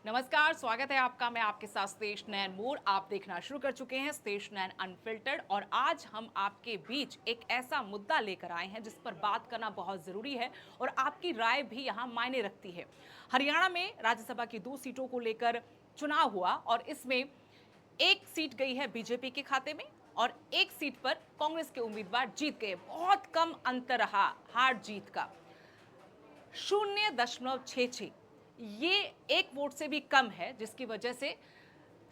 नमस्कार, स्वागत है आपका। मैं आपके साथ स्तेश नैन मोर। आप देखना शुरू कर चुके हैं स्तेश नैन अनफिल्टर्ड और आज हम आपके बीच एक ऐसा मुद्दा लेकर आए हैं जिस पर बात करना बहुत जरूरी है और आपकी राय भी यहाँ मायने रखती है। हरियाणा में राज्यसभा की 2 सीटों को लेकर चुनाव हुआ और इसमें एक सीट गई है बीजेपी के खाते में और एक सीट पर कांग्रेस के उम्मीदवार जीत गए। बहुत कम अंतर रहा हार जीत का, 0.66। ये एक वोट से भी कम है, जिसकी वजह से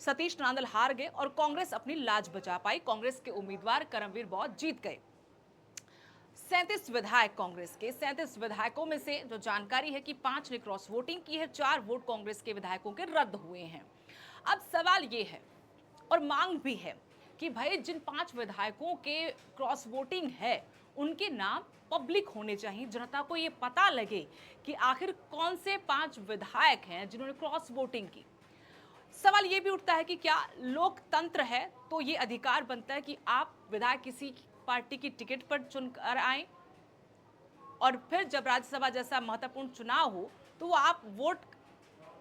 सतीश नांदल हार गए और कांग्रेस अपनी लाज बचा पाई। कांग्रेस के उम्मीदवार करमवीर बौद्ध जीत गए। 37 विधायक कांग्रेस के, 37 विधायकों में से जो जानकारी है कि 5 ने क्रॉस वोटिंग की है, 4 वोट कांग्रेस के विधायकों के रद्द हुए हैं। अब सवाल ये है और मांग भी है कि भाई जिन 5 विधायकों के क्रॉस वोटिंग है उनके नाम पब्लिक होने चाहिए, जनता को ये पता लगे कि आखिर कौन से 5 विधायक हैं जिन्होंने क्रॉस वोटिंग की। सवाल ये भी उठता है कि क्या लोकतंत्र है तो ये अधिकार बनता है कि आप विधायक किसी पार्टी की टिकट पर चुनकर आए और फिर जब राज्यसभा जैसा महत्वपूर्ण चुनाव हो तो वो आप वोट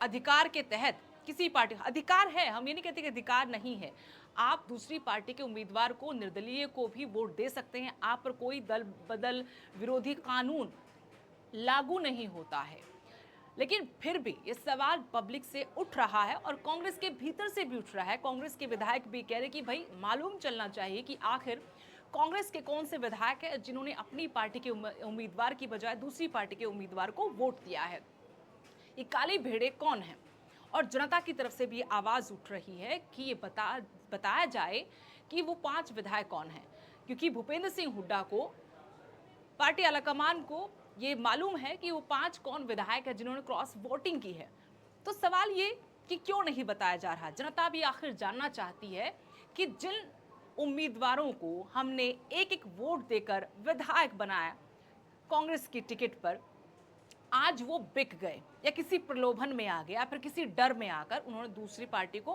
अधिकार के तहत किसी पार्टी, अधिकार है, हम ये नहीं कहते कि अधिकार नहीं है, आप दूसरी पार्टी के उम्मीदवार को, निर्दलीय को भी वोट दे सकते हैं। आप पर कोई दल बदल विरोधी कानून लागू नहीं होता है। लेकिन फिर भी ये सवाल पब्लिक से उठ रहा है और कांग्रेस के भीतर से भी उठ रहा है। कांग्रेस के विधायक भी कह रहे कि भाई मालूम चलना चाहिए कि आखिर कांग्रेस के कौन से विधायक हैं जिन्होंने अपनी पार्टी के उम्मीदवार की बजाय दूसरी पार्टी के उम्मीदवार को वोट दिया है। ये काली भेड़े कौन है? और जनता की तरफ से भी आवाज उठ रही है कि ये बताया जाए कि वो 5 विधायक कौन हैं, क्योंकि भूपेंद्र सिंह हुड्डा को, पार्टी आलाकमान को ये मालूम है कि वो 5 कौन विधायक है जिन्होंने क्रॉस वोटिंग की है। तो सवाल ये कि क्यों नहीं बताया जा रहा? जनता भी आखिर जानना चाहती है कि जिन उम्मीदवारों को हमने एक एक वोट देकर विधायक बनाया कांग्रेस की टिकट पर, आज वो बिक गए या किसी प्रलोभन में आ गए या फिर किसी डर में आकर उन्होंने दूसरी पार्टी को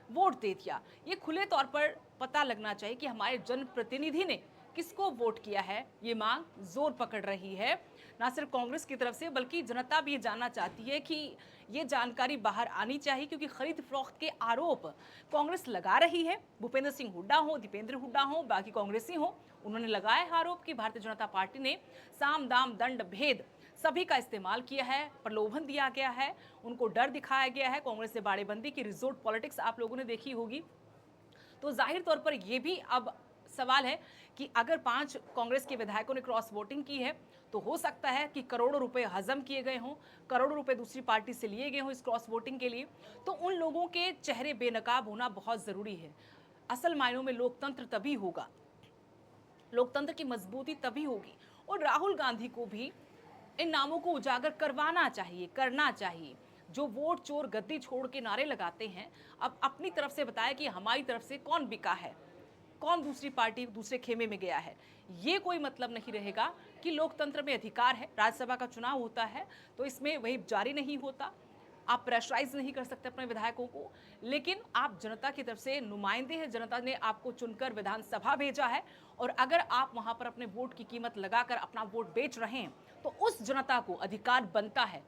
वोट दे दिया। ये खुले तौर पर पता लगना चाहिए कि हमारे जनप्रतिनिधि ने किसको वोट किया है। ये मांग जोर पकड़ रही है ना सिर्फ कांग्रेस की तरफ से, बल्कि जनता भी ये जानना चाहती है कि ये जानकारी बाहर आनी चाहिए, क्योंकि खरीद फरोख्त के आरोप कांग्रेस लगा रही है। भूपेंद्र सिंह हुड्डा हो, दीपेंद्र हुड्डा हो, बाकी कांग्रेसी हो, उन्होंने लगाया है आरोप कि भारतीय जनता पार्टी ने साम दाम दंड भेद सभी का इस्तेमाल किया है, प्रलोभन दिया गया है, उनको डर दिखाया गया है। कांग्रेस से बाड़ेबंदी की रिजोर्ट पॉलिटिक्स आप लोगों ने देखी होगी। तो जाहिर तौर पर यह भी अब सवाल है कि अगर 5 कांग्रेस के विधायकों ने क्रॉस वोटिंग की है तो हो सकता है कि करोड़ों रुपए हजम किए गए हों, करोड़ों रुपए दूसरी पार्टी से लिए गए हों इस क्रॉस वोटिंग के लिए। तो उन लोगों के चेहरे बेनकाब होना बहुत जरूरी है। असल मायनों में लोकतंत्र तभी होगा, लोकतंत्र की मजबूती तभी होगी। और राहुल गांधी को भी इन नामों को उजागर करवाना चाहिए, करना चाहिए। जो वोट चोर गद्दी छोड़ के नारे लगाते हैं, अब अपनी तरफ से बताया कि हमारी तरफ से कौन बिका है, कौन दूसरी पार्टी दूसरे खेमे में गया है। ये कोई मतलब नहीं रहेगा कि लोकतंत्र में अधिकार है। राज्यसभा का चुनाव होता है तो इसमें वही जारी नहीं होता, आप प्रेशराइज नहीं कर सकते अपने विधायकों को, लेकिन आप जनता की तरफ से नुमाइंदे हैं। जनता ने आपको चुनकर विधानसभा भेजा है और अगर आप वहां पर अपने वोट की कीमत लगाकर अपना वोट बेच रहे हैं तो उस जनता को अधिकार बनता है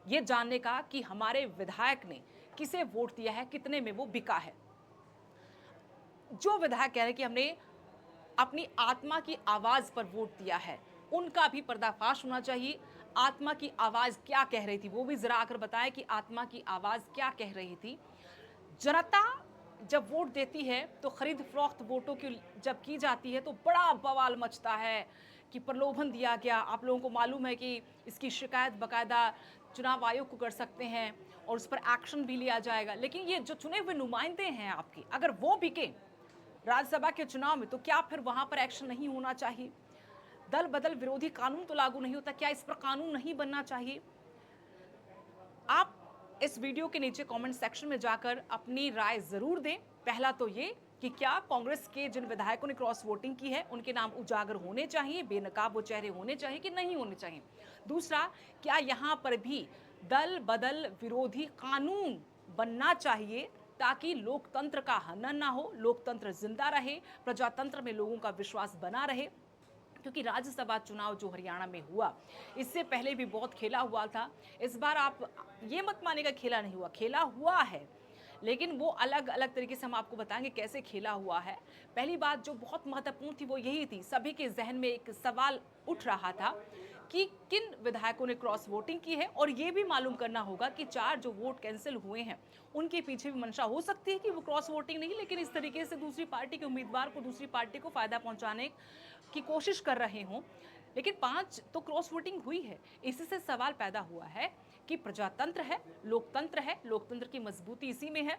ये जानने का कि हमारे विधायक ने किसे वोट दिया है, कितने में वो बिका है। जो विधायक कह रहे हैं कि हमने अपनी आत्मा की आवाज पर वोट दिया है, उनका भी पर्दाफाश होना चाहिए। आत्मा की आवाज क्या कह रही थी वो भी जरा आकर बताएं कि आत्मा की आवाज क्या कह रही थी। जनता जब वोट देती है तो खरीद फरोख्त वोटों की जब की जाती है तो बड़ा बवाल मचता है कि प्रलोभन दिया गया। आप लोगों को मालूम है कि इसकी शिकायत बाकायदा चुनाव आयोग को कर सकते हैं और उस पर एक्शन भी लिया जाएगा। लेकिन ये जो चुने हुए नुमाइंदे हैं आपके, अगर वो बिके राज्यसभा के चुनाव में तो क्या फिर वहां पर एक्शन नहीं होना चाहिए? दल बदल विरोधी कानून तो लागू नहीं होता, क्या इस पर कानून नहीं बनना चाहिए? आप इस वीडियो के नीचे कमेंट सेक्शन में जाकर अपनी राय जरूर दें। पहला तो ये कि क्या कांग्रेस के जिन विधायकों ने क्रॉस वोटिंग की है उनके नाम उजागर होने चाहिए, बेनकाब वो चेहरे होने चाहिए कि नहीं होने चाहिए? दूसरा, क्या यहां पर भी दल बदल विरोधी कानून बनना चाहिए ताकि लोकतंत्र का हनन ना हो, लोकतंत्र जिंदा रहे, प्रजातंत्र में लोगों का विश्वास बना रहे? क्योंकि राज्यसभा चुनाव जो हरियाणा में हुआ, इससे पहले भी बहुत खेला हुआ था। इस बार आप ये मत मानिएगा खेला नहीं हुआ, खेला हुआ है, लेकिन वो अलग अलग तरीके से हम आपको बताएंगे कैसे खेला हुआ है। पहली बात जो बहुत महत्वपूर्ण थी वो यही थी, सभी के जहन में एक सवाल उठ रहा था कि किन विधायकों ने क्रॉस वोटिंग की है, और ये भी मालूम करना होगा कि 4 जो वोट कैंसिल हुए हैं उनके पीछे भी मंशा हो सकती है कि वो क्रॉस वोटिंग नहीं, लेकिन इस तरीके से दूसरी पार्टी के उम्मीदवार को, दूसरी पार्टी को फायदा पहुंचाने की कोशिश कर रहे हों। लेकिन 5 तो क्रॉस वोटिंग हुई है। इसी से सवाल पैदा हुआ है कि प्रजातंत्र है, लोकतंत्र की मजबूती इसी में है।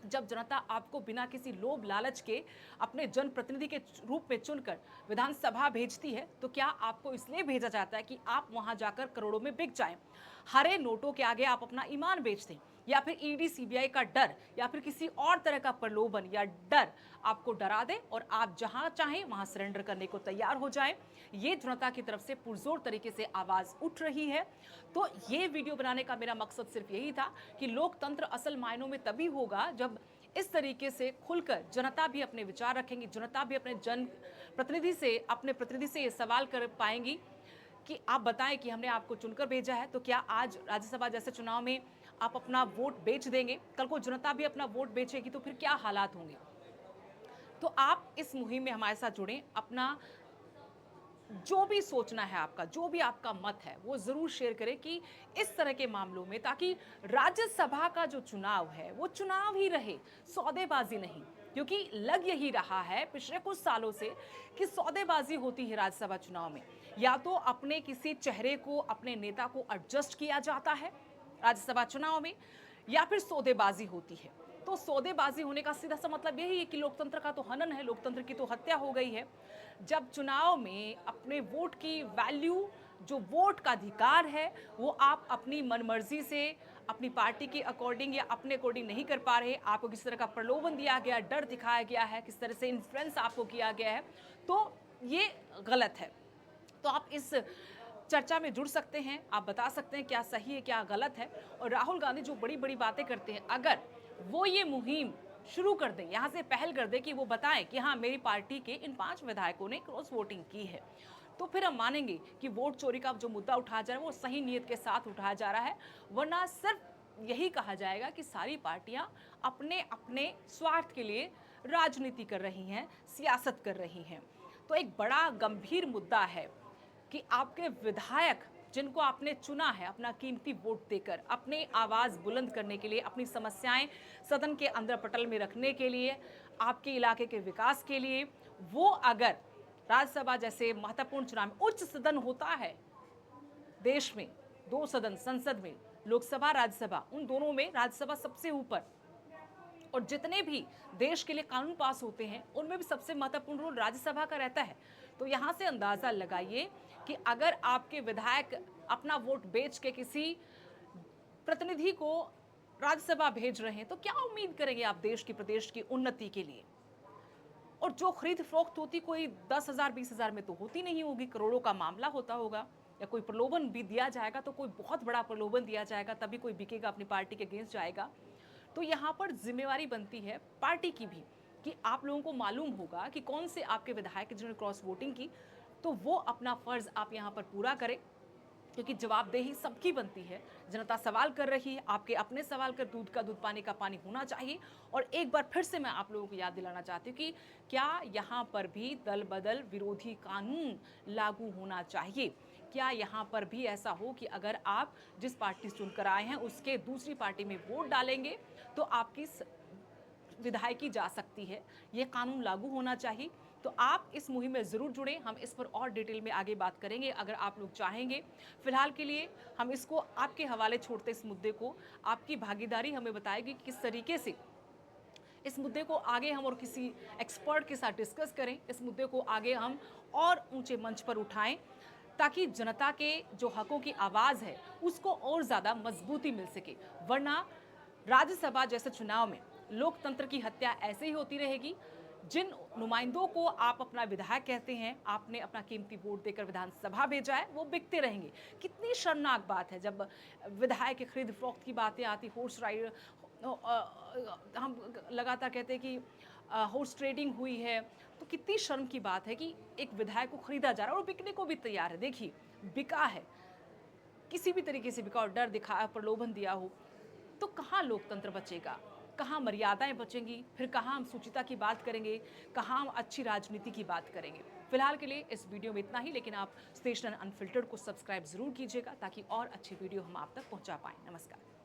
जब जनता आपको बिना किसी लोभ लालच के अपने जनप्रतिनिधि के रूप में चुनकर विधानसभा भेजती है, तो क्या आपको इसलिए भेजा जाता है कि आप वहां जाकर करोड़ों में बिक जाएं? हरे नोटों के आगे आप अपना ईमान बेच दें, या फिर ईडी सीबीआई का डर, या फिर किसी और तरह का प्रलोभन या डर आपको डरा दे और आप जहां चाहें वहां सरेंडर करने को तैयार हो जाएं? ये जनता की तरफ से पुरजोर तरीके से आवाज उठ रही है। तो ये वीडियो बनाने का मेरा मकसद सिर्फ यही था कि लोकतंत्र असल मायनों में तभी होगा जब इस तरीके से खुलकर जनता भी अपने विचार रखेंगी, जनता भी अपने जन प्रतिनिधि से, अपने प्रतिनिधि से ये सवाल कर पाएंगी कि आप बताएं कि हमने आपको चुनकर भेजा है, तो क्या आज राज्यसभा जैसे चुनाव में आप अपना वोट बेच देंगे? कल को जनता भी अपना वोट बेचेगी तो फिर क्या हालात होंगे? तो आप इस मुहिम में हमारे साथ जुड़ें। अपना जो भी सोचना है आपका, जो भी आपका मत है, वो जरूर शेयर करें कि इस तरह के मामलों में, ताकि राज्यसभा का जो चुनाव है वो चुनाव ही रहे, सौदेबाजी नहीं। क्योंकि लग यही रहा है पिछले कुछ सालों से कि सौदेबाजी होती है राज्यसभा चुनाव में। या तो अपने किसी चेहरे को, अपने नेता को एडजस्ट किया जाता है राज्यसभा चुनाव में, या फिर सौदेबाजी होती है। तो सौदेबाजी होने का सीधा सा मतलब यही है कि लोकतंत्र का तो हनन है, लोकतंत्र की तो हत्या हो गई है। जब चुनाव में अपने वोट की वैल्यू, जो वोट का अधिकार है, वो आप अपनी मनमर्जी से, अपनी पार्टी के अकॉर्डिंग या अपने अकॉर्डिंग नहीं कर पा रहे, आपको किस तरह का प्रलोभन दिया गया, डर दिखाया गया है, किस तरह से इन्फ्लुएंस आपको किया गया है, तो ये गलत है। तो आप इस चर्चा में जुड़ सकते हैं, आप बता सकते हैं क्या सही है क्या गलत है। और राहुल गांधी जो बड़ी बड़ी बातें करते हैं, अगर वो ये मुहिम शुरू कर दें, यहाँ से पहल कर दें कि वो बताएं कि हाँ मेरी पार्टी के इन 5 विधायकों ने क्रॉस वोटिंग की है, तो फिर हम मानेंगे कि वोट चोरी का जो मुद्दा उठाया जा रहा है वो सही नीयत के साथ उठाया जा रहा है। वरना सिर्फ यही कहा जाएगा कि सारी पार्टियां अपने अपने स्वार्थ के लिए राजनीति कर रही हैं, सियासत कर रही हैं। तो एक बड़ा गंभीर मुद्दा है कि आपके विधायक, जिनको आपने चुना है अपना कीमती वोट देकर, अपने आवाज बुलंद करने के लिए, अपनी समस्याएं सदन के अंदर पटल में रखने के लिए, आपके इलाके के विकास के लिए, वो अगर राज्यसभा जैसे महत्वपूर्ण चुनाव में, उच्च सदन होता है देश में, 2 सदन संसद में, लोकसभा राज्यसभा, उन दोनों में राज्यसभा सबसे ऊपर, और जितने भी देश के लिए कानून पास होते हैं उनमें भी सबसे महत्वपूर्ण रोल राज्यसभा का रहता है। तो यहां से अंदाजा लगाइए कि अगर आपके विधायक अपना वोट बेच के किसी प्रतिनिधि को राज्यसभा भेज रहे हैं, तो क्या उम्मीद करेंगे आप देश की, प्रदेश की उन्नति के लिए? और जो खरीद फरोख्त होती कोई 10,000 20,000 में तो होती नहीं होगी, करोड़ों का मामला होता होगा। या कोई प्रलोभन भी दिया जाएगा तो कोई बहुत बड़ा प्रलोभन दिया जाएगा, तभी कोई बिकेगा, अपनी पार्टी के अगेंस्ट जाएगा। तो यहाँ पर जिम्मेवारी बनती है पार्टी की भी कि आप लोगों को मालूम होगा कि कौन से आपके विधायक जिन्होंने क्रॉस वोटिंग की, तो वो अपना फर्ज आप यहाँ पर पूरा करें, क्योंकि जवाबदेही सबकी बनती है। जनता सवाल कर रही है, आपके अपने सवाल कर, दूध का दूध, पानी का पानी होना चाहिए। और एक बार फिर से मैं आप लोगों को याद दिलाना चाहती हूँ कि क्या यहाँ पर भी दल बदल विरोधी कानून लागू होना चाहिए? क्या यहाँ पर भी ऐसा हो कि अगर आप जिस पार्टी से चुनकर आए हैं उसके दूसरी पार्टी में वोट डालेंगे तो आपकी विधायकी जा सकती है? ये कानून लागू होना चाहिए। तो आप इस मुहिम में ज़रूर जुड़ें, हम इस पर और डिटेल में आगे बात करेंगे अगर आप लोग चाहेंगे। फिलहाल के लिए हम इसको आपके हवाले छोड़ते, इस मुद्दे को आपकी भागीदारी हमें बताएगी कि किस तरीके से इस मुद्दे को आगे हम और किसी एक्सपर्ट के साथ डिस्कस करें, इस मुद्दे को आगे हम और ऊंचे मंच पर उठाएं, ताकि जनता के जो हकों की आवाज़ है उसको और ज़्यादा मजबूती मिल सके। वरना राज्यसभा जैसे चुनाव में लोकतंत्र की हत्या ऐसे ही होती रहेगी। जिन नुमाइंदों को आप अपना विधायक कहते हैं, आपने अपना कीमती वोट देकर विधानसभा भेजा है, वो बिकते रहेंगे। कितनी शर्मनाक बात है जब विधायक की खरीद फरोख्त की बातें आती, हम लगातार कहते हैं कि हॉर्स ट्रेडिंग हुई है, तो कितनी शर्म की बात है कि एक विधायक को खरीदा जा रहा है और बिकने को भी तैयार है। देखिए, बिका है, किसी भी तरीके से बिका और डर दिखाया, प्रलोभन दिया हो, तो कहाँ लोकतंत्र बचेगा, कहाँ मर्यादाएं बचेंगी, फिर कहाँ हम सुचिता की बात करेंगे, कहाँ हम अच्छी राजनीति की बात करेंगे। फिलहाल के लिए इस वीडियो में इतना ही, लेकिन आप स्टेशन अनफिल्टर्ड को सब्सक्राइब जरूर कीजिएगा ताकि और अच्छी वीडियो हम आप तक पहुंचा पाएं। नमस्कार।